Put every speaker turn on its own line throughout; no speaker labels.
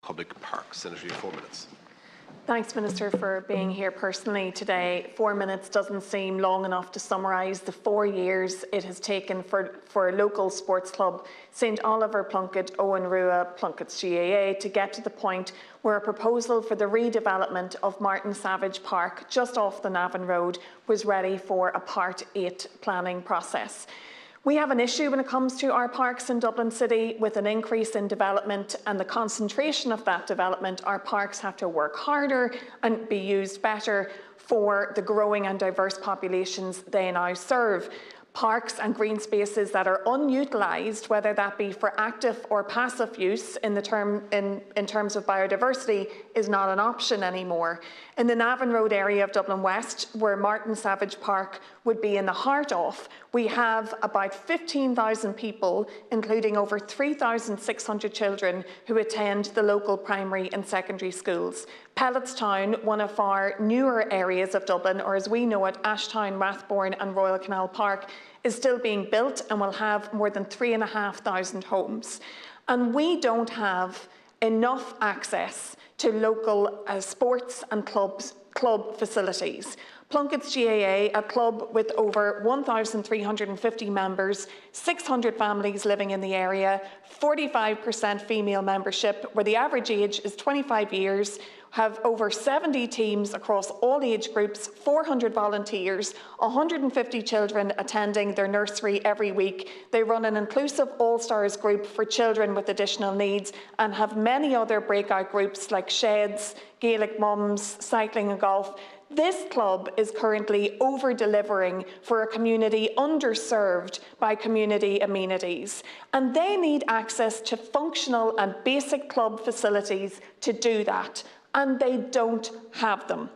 public parks. Senator, you have 4 minutes.
Thanks, Minister, for being here personally today. 4 minutes doesn't seem long enough to summarise the 4 years it has taken for a local sports club, St Oliver Plunkett, Owen Rua, Plunkett's GAA, to get to the point where a proposal for the redevelopment of Martin Savage Park, just off the Navan Road, was ready for a Part 8 planning process. We have an issue when it comes to our parks in Dublin City with an increase in development and the concentration of that development. Our parks have to work harder and be used better for the growing and diverse populations they now serve. Parks and green spaces that are unutilised, whether that be for active or passive use in terms of biodiversity, is not an option anymore. In the Navan Road area of Dublin West, where Martin Savage Park would be in the heart of, we have about 15,000 people, including over 3,600 children, who attend the local primary and secondary schools. Pelletstown, one of our newer areas of Dublin, or as we know it, Ashtown, Rathbourne and Royal Canal Park, is still being built and will have more than 3,500 homes. And we don't have enough access to local sports and club facilities. Plunkett's GAA, a club with over 1,350 members, 600 families living in the area, 45% female membership, where the average age is 25 years, have over 70 teams across all age groups, 400 volunteers, 150 children attending their nursery every week. They run an inclusive all-stars group for children with additional needs and have many other breakout groups like sheds, Gaelic mums, cycling and golf. This club is currently over-delivering for a community underserved by community amenities, and they need access to functional and basic club facilities to do that, and they don't have them.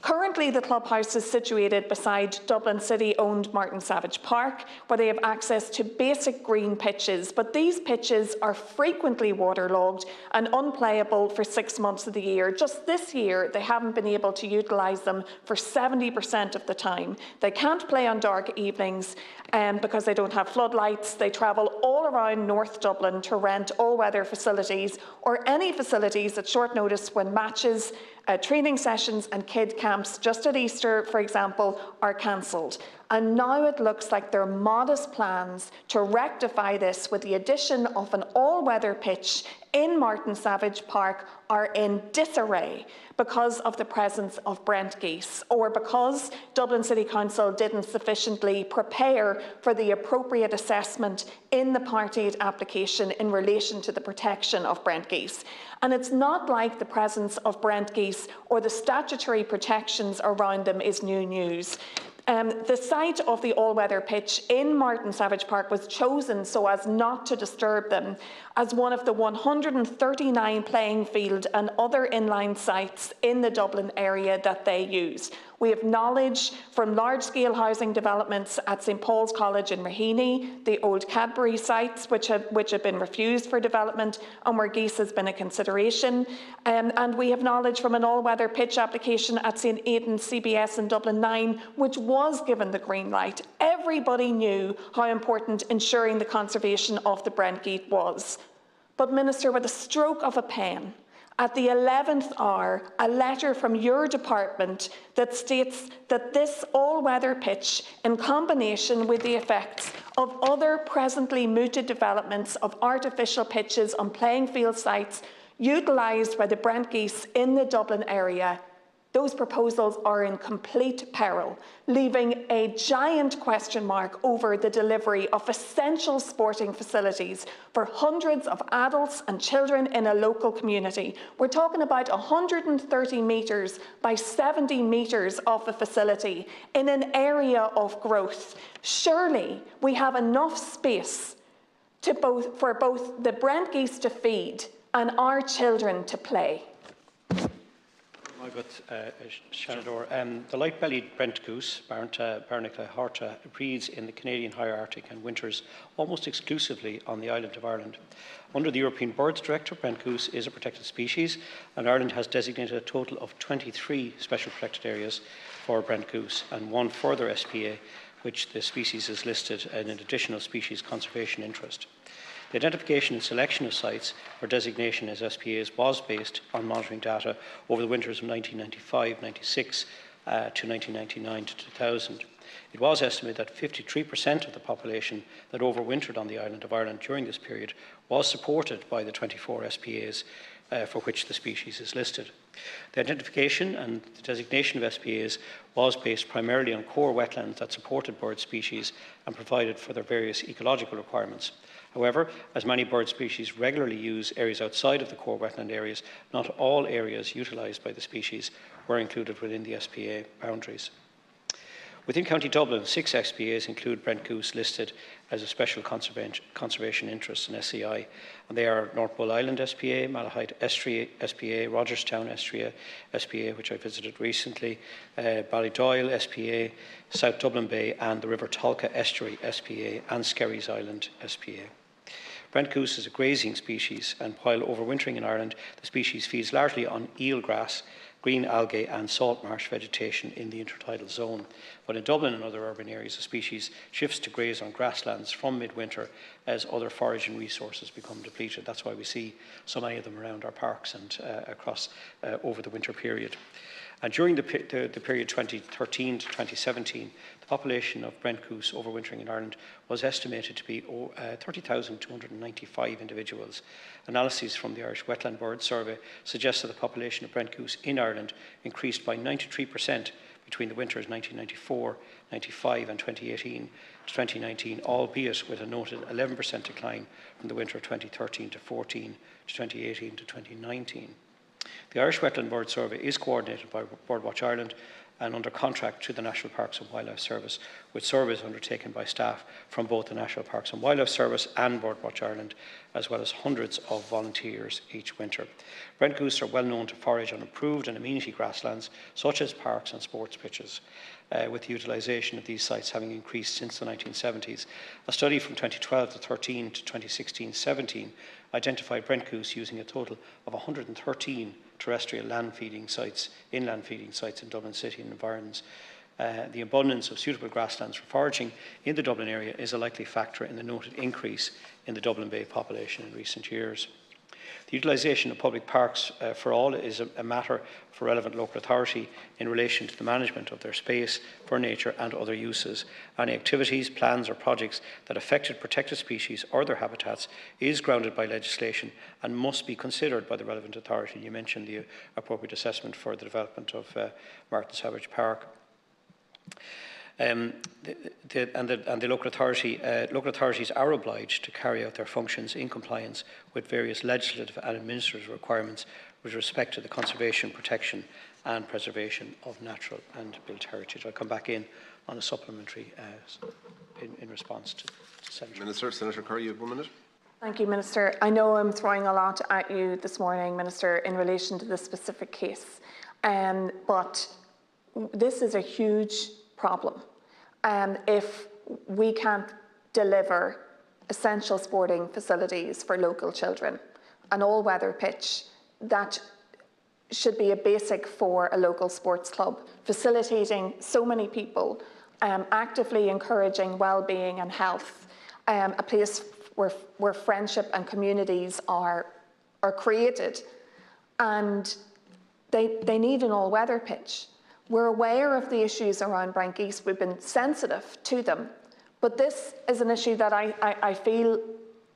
Currently, the clubhouse is situated beside Dublin City-owned Martin Savage Park, where they have access to basic green pitches, but these pitches are frequently waterlogged and unplayable for 6 months of the year. Just this year, they haven't been able to utilise them for 70% of the time. They can't play on dark evenings because they don't have floodlights. They travel all around North Dublin to rent all-weather facilities or any facilities at short notice when matches, training sessions and kid camps, just at Easter, for example, are cancelled. And now it looks like their modest plans to rectify this with the addition of an all-weather pitch in Martin Savage Park are in disarray because of the presence of Brent geese, or because Dublin City Council didn't sufficiently prepare for the appropriate assessment in the Part 8 application in relation to the protection of Brent geese. And it's not like the presence of Brent geese or the statutory protections around them is new news. The site of the all-weather pitch in Martin Savage Park was chosen so as not to disturb them as one of the 139 playing field and other inline sites in the Dublin area that they use. We have knowledge from large-scale housing developments at St Paul's College in Raheny, the old Cadbury sites which have been refused for development and where geese has been a consideration. And we have knowledge from an all-weather pitch application at St Aidan's CBS in Dublin 9, which was given the green light. Everybody knew how important ensuring the conservation of the Brent geese was. But Minister, with a stroke of a pen, at the 11th hour, a letter from your department that states that this all-weather pitch, in combination with the effects of other presently mooted developments of artificial pitches on playing field sites utilised by the Brent geese in the Dublin area, those proposals are in complete peril, leaving a giant question mark over the delivery of essential sporting facilities for hundreds of adults and children in a local community. We're talking about 130 metres by 70 metres of a facility in an area of growth. Surely we have enough space for both the Brent geese to feed and our children to play.
The light-bellied Brent goose, Barnacle horta, breeds in the Canadian High Arctic and winters almost exclusively on the island of Ireland. Under the European Birds Directive, Brent goose is a protected species, and Ireland has designated a total of 23 special protected areas for Brent goose, and one further SPA, which the species is listed in an additional species conservation interest. The identification and selection of sites for designation as SPAs was based on monitoring data over the winters of 1995-96 to 1999 to 2000. It was estimated that 53% of the population that overwintered on the island of Ireland during this period was supported by the 24 SPAs for which the species is listed. The identification and the designation of SPAs was based primarily on core wetlands that supported bird species and provided for their various ecological requirements. However, as many bird species regularly use areas outside of the core wetland areas, not all areas utilised by the species were included within the SPA boundaries. Within County Dublin, 6 SPAs include Brent Goose listed as a special conservation interest in SCI, and they are North Bull Island SPA, Malahide Estuary SPA, Rogerstown Estuary SPA, which I visited recently, Ballydoyle SPA, South Dublin Bay, and the River Tolka Estuary SPA, and Skerries Island SPA. Brent goose is a grazing species, and while overwintering in Ireland, the species feeds largely on eelgrass, green algae and salt marsh vegetation in the intertidal zone. But in Dublin and other urban areas, the species shifts to graze on grasslands from midwinter as other foraging resources become depleted. That's why we see so many of them around our parks and across over the winter period. And during the period 2013 to 2017, the population of Brent goose overwintering in Ireland was estimated to be 30,295 individuals. Analyses from the Irish Wetland Bird Survey suggest that the population of Brent goose in Ireland increased by 93% between the winters 1994, 95 and 2018 to 2019, albeit with a noted 11% decline from the winter of 2013 to 14 to 2018 to 2019. The Irish Wetland Bird Survey is coordinated by Birdwatch Ireland and under contract to the National Parks and Wildlife Service, with surveys undertaken by staff from both the National Parks and Wildlife Service and Birdwatch Ireland, as well as hundreds of volunteers each winter. Brent goose are well known to forage on improved and amenity grasslands, such as parks and sports pitches, with the utilisation of these sites having increased since the 1970s. A study from 2012 to 13 to 2016-17 identified Brent goose using a total of 113 terrestrial inland feeding sites in Dublin City and environs. The abundance of suitable grasslands for foraging in the Dublin area is a likely factor in the noted increase in the Dublin Bay population in recent years. The utilisation of public parks for all is a matter for relevant local authority in relation to the management of their space for nature and other uses. Any activities, plans or projects that affected protected species or their habitats is grounded by legislation and must be considered by the relevant authority. You mentioned the appropriate assessment for the development of Martin Savage Park. The local authorities are obliged to carry out their functions in compliance with various legislative and administrative requirements with respect to the conservation, protection and preservation of natural and built heritage. I'll come back in on a supplementary in response to Senator.
Senator Currie, you have 1 minute.
Thank you, Minister. I know I'm throwing a lot at you this morning, Minister, in relation to this specific case, but this is a huge problem. If we can't deliver essential sporting facilities for local children, an all-weather pitch, that should be a basic for a local sports club, facilitating so many people, actively encouraging well-being and health, a place where friendship and communities are created, and they need an all-weather pitch. We're aware of the issues around Brent geese. We've been sensitive to them. But this is an issue that I feel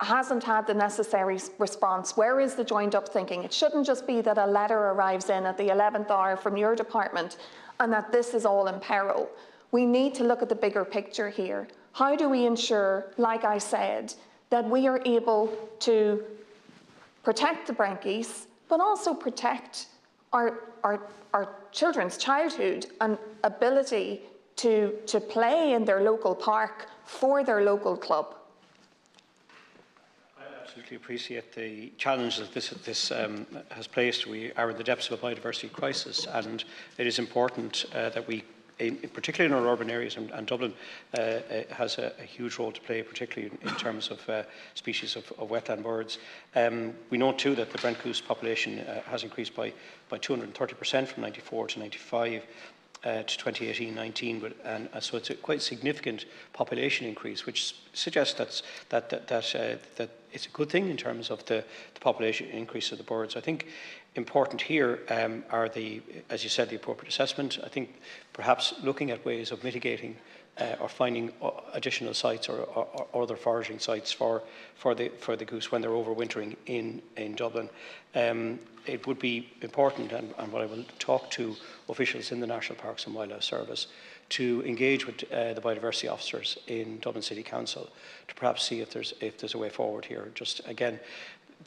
hasn't had the necessary response. Where is the joined-up thinking? It shouldn't just be that a letter arrives in at the 11th hour from your department and that this is all in peril. We need to look at the bigger picture here. How do we ensure, like I said, that we are able to protect the Brent geese, but also protect our children's childhood and ability to play in their local park for their local club?
I absolutely appreciate the challenge that this has placed. We are in the depths of a biodiversity crisis, and it is important that we, particularly in our urban areas, and Dublin has a huge role to play, particularly in terms of species of wetland birds. We know too that the Brent goose population has increased by 230% from 94 to 95. to 2018-19, and so it's a quite significant population increase, which suggests that it's a good thing in terms of the population increase of the birds. I think important here are as you said, the appropriate assessment. I think perhaps looking at ways of mitigating or finding additional sites or other foraging sites for the goose when they're overwintering in Dublin. It would be important, and what I will talk to officials in the National Parks and Wildlife Service, to engage with the biodiversity officers in Dublin City Council to perhaps see if there's a way forward here. Just again,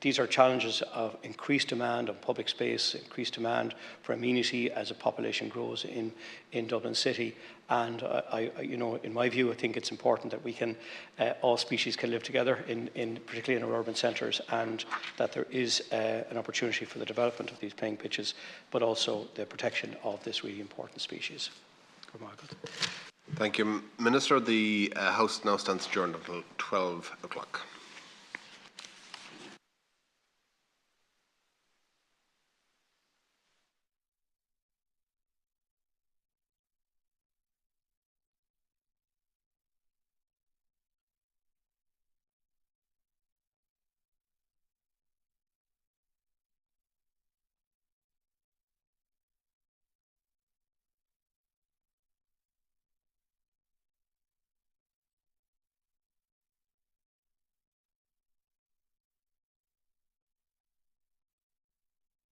these are challenges of increased demand on public space, increased demand for amenity as a population grows in Dublin City. And in my view, I think it's important that we can, all species can live together, particularly in our urban centres, and that there is an opportunity for the development of these playing pitches, but also the protection of this really important species.
Thank you, Minister. The House now stands adjourned until 12 o'clock.